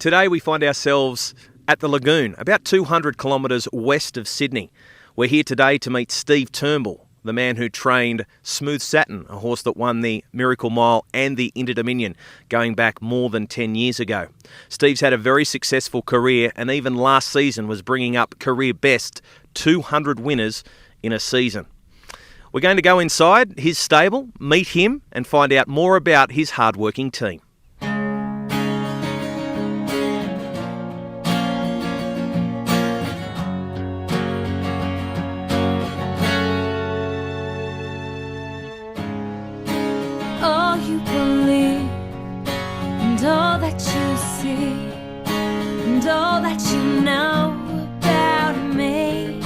Today we find ourselves at the Lagoon, about 200 kilometres west of Sydney. We're here today to meet Steve Turnbull, the man who trained Smooth Satin, a horse that won the Miracle Mile and the Inter-Dominion going back more than 10 years ago. Steve's had a very successful career and even last season was bringing up career best 200 winners in a season. We're going to go inside his stable, meet him and find out more about his hard-working team. All you believe and all that you see and all that you know about me,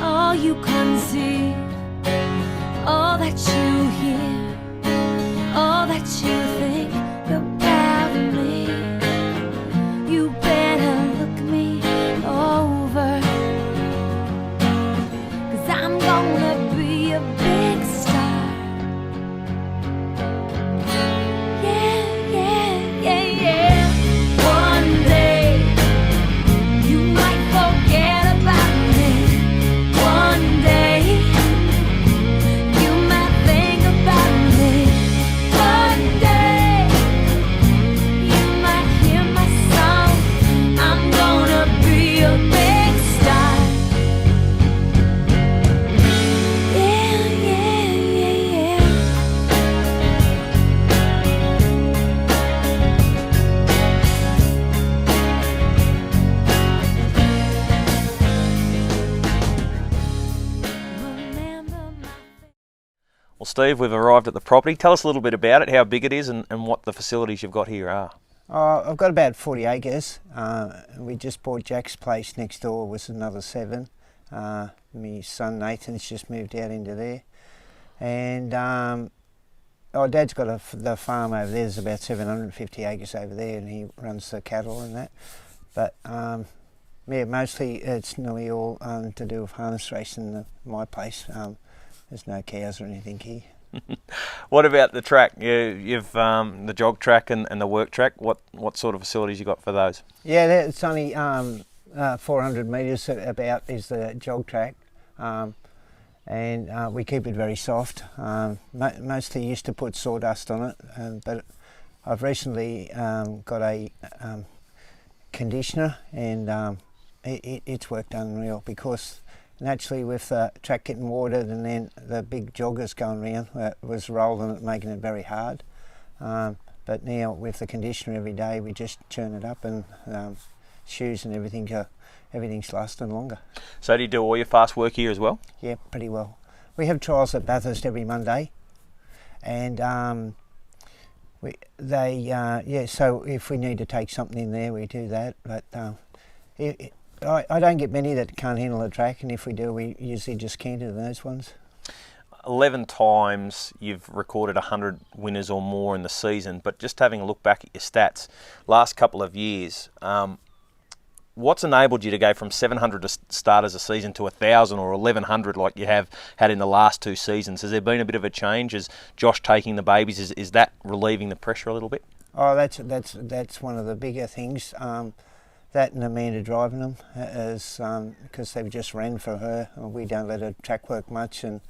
all you conceive, all that you hear, all that you think about me, you better look me over, 'cause I'm gonna be a big star. Well, Steve, we've arrived at the property. Tell us a little bit about it, how big it is and what the facilities you've got here are. I've got about 40 acres. We just bought Jack's place next door, was another 7. My son Nathan's just moved out into there. And Dad's got the farm over there. There's about 750 acres over there and he runs the cattle and that. But yeah, mostly it's nearly all to do with harness racing at my place. There's no cows or anything here. What about the track? You've the jog track and the work track. What sort of facilities you got for those? Yeah, it's only 400 metres about is the jog track, and we keep it very soft. Mostly used to put sawdust on it, but I've recently got a conditioner, and it's worked unreal because naturally with the track getting watered and then the big joggers going around, it was rolling it, making it very hard. But now with the conditioner every day, we just churn it up and shoes and everything, everything's lasting longer. So do you do all your fast work here as well? Yeah, pretty well. We have trials at Bathurst every Monday, and so if we need to take something in there, we do that. But I don't get many that can't handle the track, and if we do, we usually just canter those ones. 11 times you've recorded 100 winners or more in the season, but just having a look back at your stats, last couple of years, what's enabled you to go from 700 to start as a season to 1,000 or 1,100 like you have had in the last 2 seasons? Has there been a bit of a change? Is Josh taking the babies? Is that relieving the pressure a little bit? Oh, that's one of the bigger things. That and Amanda driving them is because they've just ran for her. We don't let her track work much, and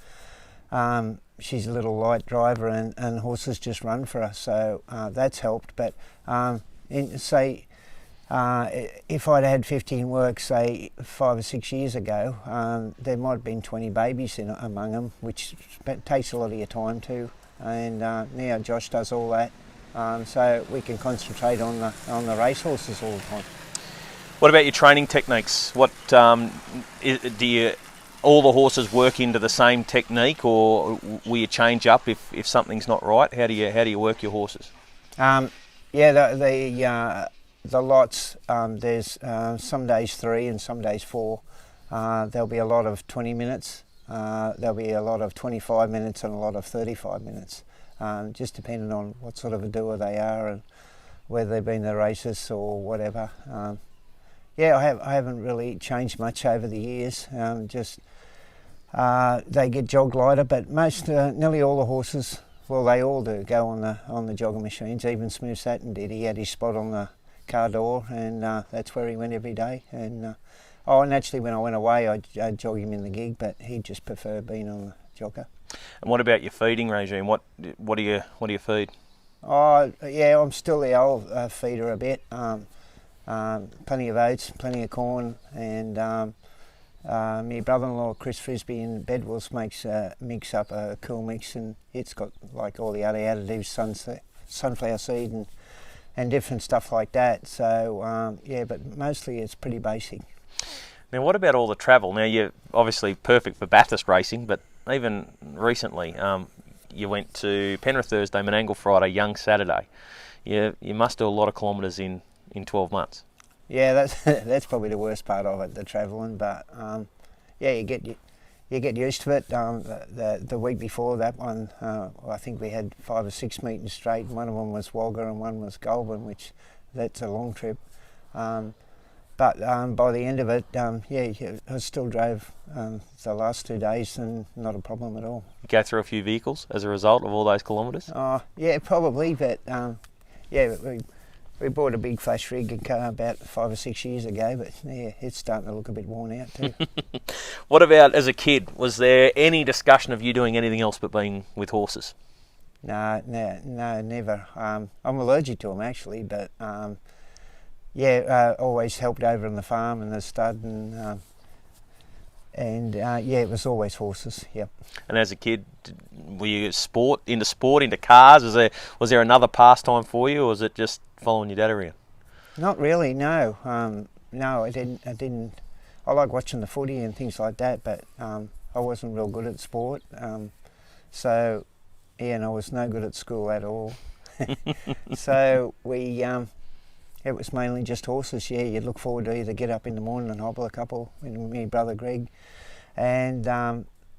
she's a little light driver, and horses just run for her. So that's helped. But if I'd had 15 works, say 5 or 6 years ago, there might have been 20 babies among them, which takes a lot of your time too. And now Josh does all that, so we can concentrate on the race horses all the time. What about your training techniques? What do you all the horses work into the same technique, or will you change up if something's not right? How do you work your horses? Yeah, the lots. There's some days 3 and some days 4. There'll be a lot of 20 minutes. There'll be a lot of 25 minutes and a lot of 35 minutes, just depending on what sort of a doer they are and whether they've been the races or whatever. Yeah, I haven't really changed much over the years. Just they get jog lighter, but nearly all the horses Well, they all do go on the jogging machines. Even Smooth Satin did. He had his spot on the car door, and that's where he went every day. And actually, when I went away, I'd jog him in the gig, but he'd just prefer being on the jogger. And what about your feeding regime? What do you feed? Oh, yeah, I'm still the old feeder a bit. Plenty of oats, plenty of corn, and my brother-in-law Chris Frisbee in Bedwells mix up a cool mix, and it's got like all the other additives, sunflower seed and different stuff like that. So yeah, but mostly it's pretty basic. Now, what about all the travel? Now, you're obviously perfect for Bathurst racing, but even recently, you went to Penrith Thursday, Menangle Friday, Young Saturday. You must do a lot of kilometres in 12 months. Yeah, that's probably the worst part of it, the travelling. But yeah, you get used to it. The week before that one, I think we had 5 or 6 meetings straight. One of them was Wagga and one was Goulburn, which that's a long trip. But by the end of it, yeah, I still drove the last 2 days and not a problem at all. You go through a few vehicles as a result of all those kilometres? Yeah, probably, but yeah, we bought a big flash rig about 5 or 6 years ago, but yeah, it's starting to look a bit worn out too. What about as a kid? Was there any discussion of you doing anything else but being with horses? No, never. I'm allergic to them actually, but yeah, always helped over on the farm and the stud, and yeah, it was always horses. Yep. And as a kid, were you into cars? Was there another pastime for you, or was it just following your dad around? Not really, no. No, I didn't. I like watching the footy and things like that, but I wasn't real good at sport. So yeah, and I was no good at school at all. So it was mainly just horses. Yeah, you'd look forward to either get up in the morning and hobble a couple with my brother Greg, and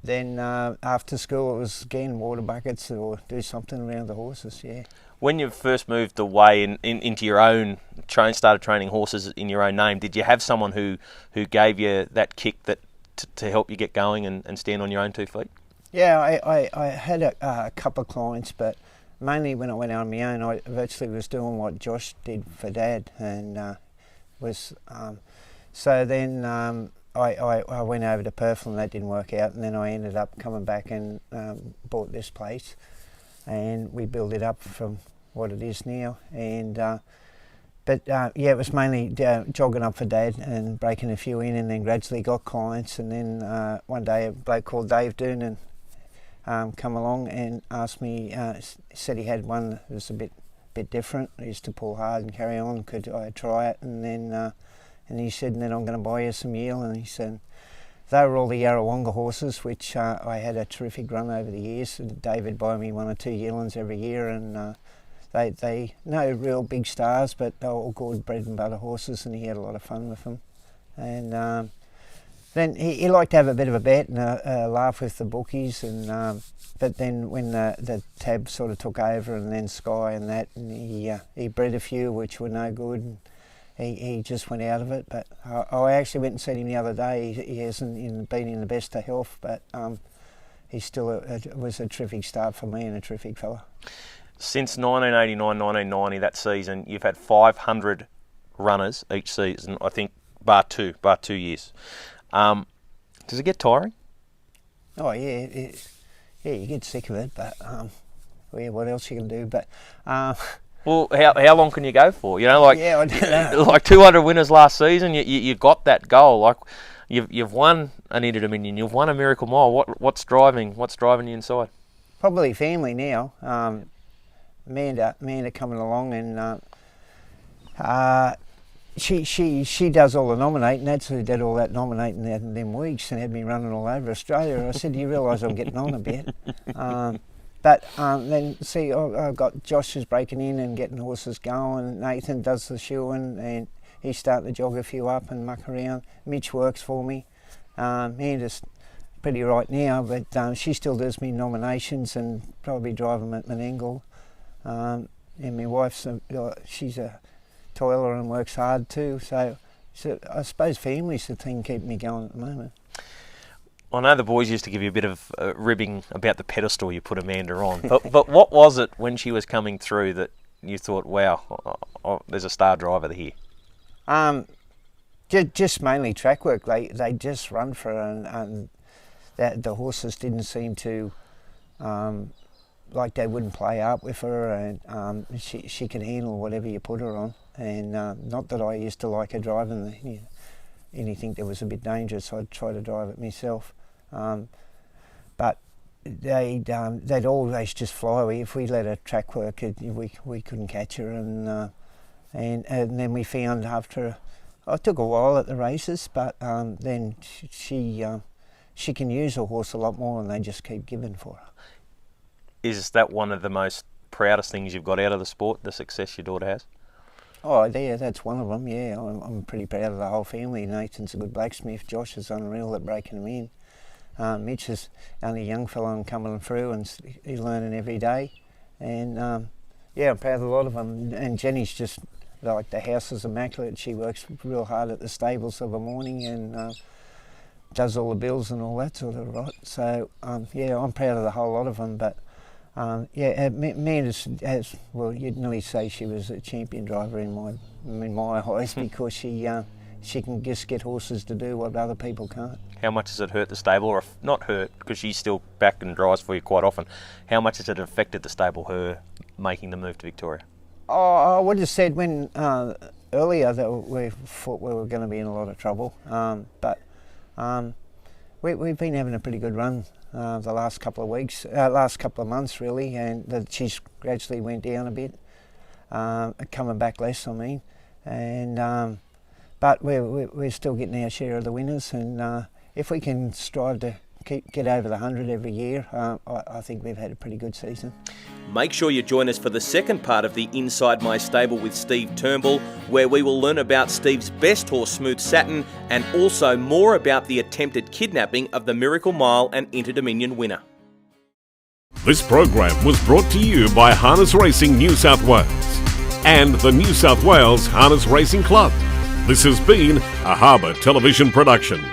then after school it was again water buckets or do something around the horses. Yeah. When you first moved away into your own started training horses in your own name, did you have someone who gave you that kick to help you get going and stand on your own 2 feet? Yeah, I had a couple of clients, but mainly when I went out on my own, I virtually was doing what Josh did for Dad, and so then I went over to Perth and that didn't work out, and then I ended up coming back and bought this place, and we built it up from what it is now. And but yeah, it was mainly jogging up for Dad and breaking a few in, and then gradually got clients, and then one day a bloke called Dave Doonan come along and asked me, said he had one that was a bit different. He used to pull hard and carry on. Could I try it? And then and he said, and then I'm going to buy you some yield. And he said, they were all the Yarrawonga horses, which I had a terrific run over the years. David buy me 1 or 2 yearlings every year, and they no real big stars, but they were all good bread and butter horses, and he had a lot of fun with them. And then he liked to have a bit of a bet and a laugh with the bookies, and but then when the tab sort of took over, and then Sky and that, and he bred a few which were no good, and he just went out of it. But I actually went and seen him the other day. He hasn't been in the best of health, but he still was a terrific start for me and a terrific fella. Since 1989, 1990, that season, you've had 500 runners each season, I think, bar two years. Does it get tiring? Oh yeah, yeah, you get sick of it, but yeah, what else you can do? But well, how long can you go for? You know, like yeah, I don't know. Like 200 winners last season. You got that goal. Like you've won an Inter-Dominion, you've won a Miracle Mile. What's driving you inside? Probably family now. Amanda coming along, and she does all the nominating. That's who did all that nominating in them weeks and had me running all over Australia. I said, do you realise I'm getting on a bit? But then see, I've got Josh is breaking in and getting horses going. Nathan does the shoeing, and he's starting to jog a few up and muck around. Mitch works for me. Amanda's pretty right now, but she still does me nominations and probably drive them at Menangle. And my wife's she's a toiler and works hard too, so I suppose family's the thing keeping me going at the moment. I know the boys used to give you a bit of ribbing about the pedestal you put Amanda on, but what was it when she was coming through that you thought, wow, there's a star driver here? Just mainly track work. They just run for her, and that the horses didn't seem to like they wouldn't play up with her, and she could handle whatever you put her on. And not that I used to like her driving anything that was a bit dangerous. I'd try to drive it myself, but they'd always just fly away. If we let her track work, we couldn't catch her, and then we found after. It took a while at the races, but then she can use her horse a lot more, and they just keep giving for her. Is that one of the most proudest things you've got out of the sport, the success your daughter has? Oh, yeah, that's one of them, yeah. I'm pretty proud of the whole family. Nathan's a good blacksmith. Josh is unreal at breaking them in. Mitch is only a young fellow and coming through, and he's learning every day. And, yeah, I'm proud of a lot of them. And Jenny's just... like the house is immaculate. She works real hard at the stables of a morning and does all the bills and all that sort of right. So yeah, I'm proud of the whole lot of them. But yeah, Amanda's, well, you'd nearly say she was a champion driver in my eyes because she can just get horses to do what other people can't. How much does it hurt the stable, or not hurt because she's still back and drives for you quite often? How much has it affected the stable, her making the move to Victoria? Oh, I would have said when earlier that we thought we were going to be in a lot of trouble, but we've been having a pretty good run the last couple of weeks, last couple of months really, and she's gradually went down a bit, coming back less, I mean, and but we're still getting our share of the winners, and if we can strive to get over the 100 every year, I think we've had a pretty good season. Make sure you join us for the second part of the Inside My Stable with Steve Turnbull, where we will learn about Steve's best horse, Smooth Satin, and also more about the attempted kidnapping of the Miracle Mile and Inter-Dominion winner. This program was brought to you by Harness Racing New South Wales and the New South Wales Harness Racing Club. This has been a Harbour Television production.